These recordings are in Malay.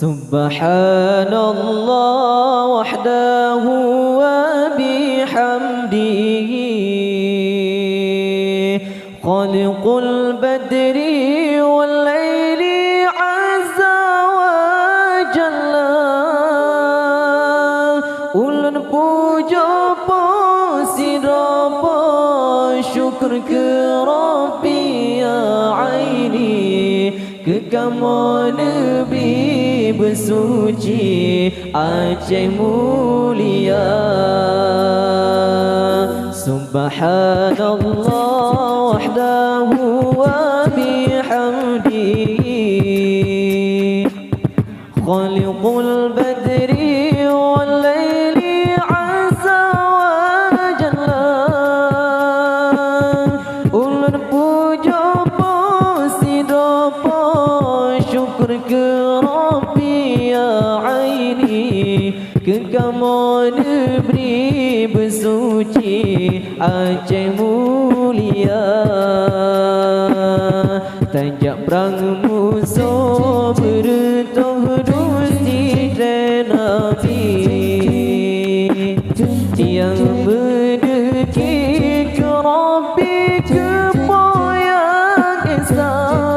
Subhanallah wahdahu wa bihamdihi khaliqul badri wal laili azza wa jalla. Ulun puja posirapa syukur ke Rabbi ya aini kekamu Nabi bersuci Aceh mulia. Subhanallah wahdahu wa bihamdihi khaliqul badri wal laili azza wa jalla. Ulun puja posidapa syukur ke kekamu negeri bersuci Aceh mulia. Tanjak perang musuh beruntung dusti dan Nabi yang berdeki ke Rabbi kepoyang Islam.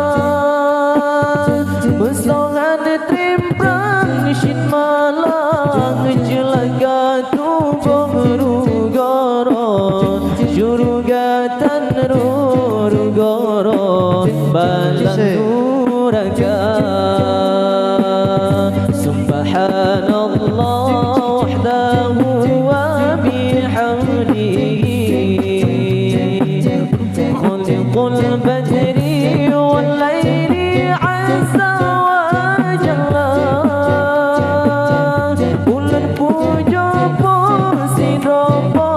Bersongan terimpang syid malang jelaga tubuh rugoro syurugatan rugoro balang nuraga. Subhanallah wahdahu wa bihamdihi khaliqul badri wal laili azza wa jalla. Ulun puja posidapa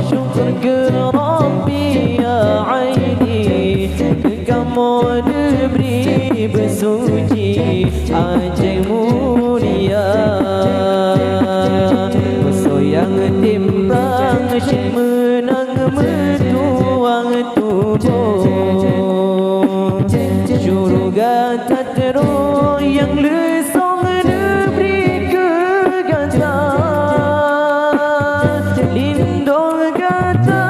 syukur ke Rabbi ya aini kekamu negeri bersuci Aceh mulia. Musuh yang timbang syed menang metuang tubuh syurga tatru yang lesong negeri kegantang. Lindung kata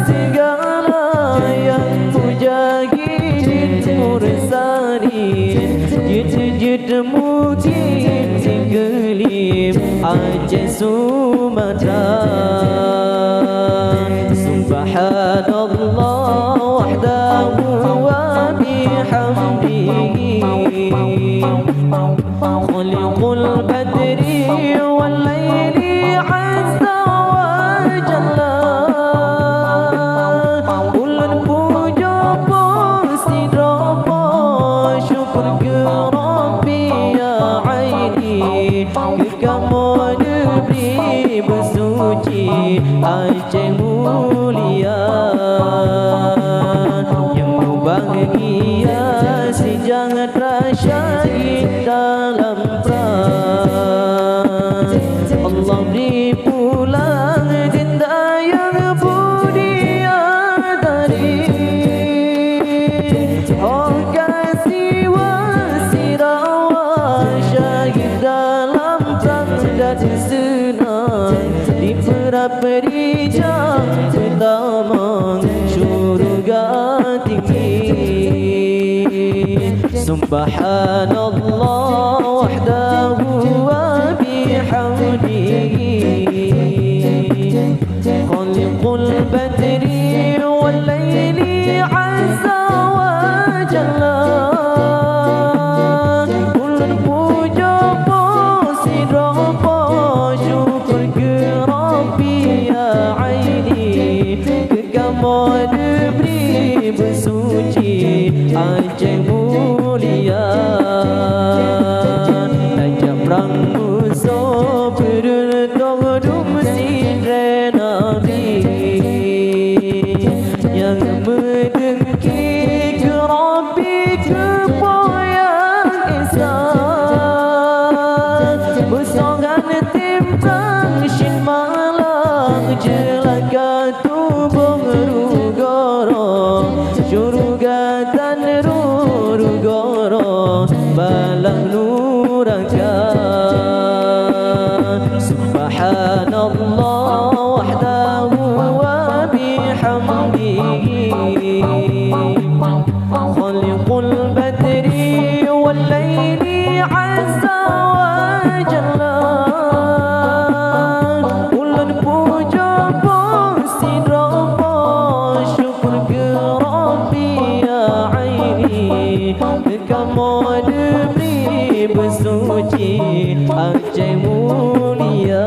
segala yang mujahidin mursalin jid mungkin tinggalim Aceh Sumatera. Subhanallah wahdahu wa bihamdihi khaliqul badri wal laili azza wa jalla. Ulun puja posidapa syukur ke Rabbi ya aini kekamu negeri bersuci Aceh mulia. Yang bahagia si jangan rasyid dalam perang. Allah beri pulang dinda yang budia dari oh kasih wasirawa syahid dalam perang dan senang di peraperi jam pertama syurga tinggi. Subhanallah wahdahu wa bihamdihi khaliqul badri wal laili azza wa jalla. Ulun puja posidapa syukur ke Rabbi ya aini kekamu negeri bersuci Aceh mulia. Tanjak perang musuh beruntung dusti dan Nabi yang berdeki ke Rabbi kepoyang Islam. Bersongan timpang syid malang jelaga tubuh rugoro syurugatan rugoro balang nuraga. Subhanallah wahdahu wa bihamdihi khaliqul badri wal laili azza wa jalla. Ulan puja pusi robo syukur ke Rabbi ya aini. Kamu diberi bersuci ajai mulia.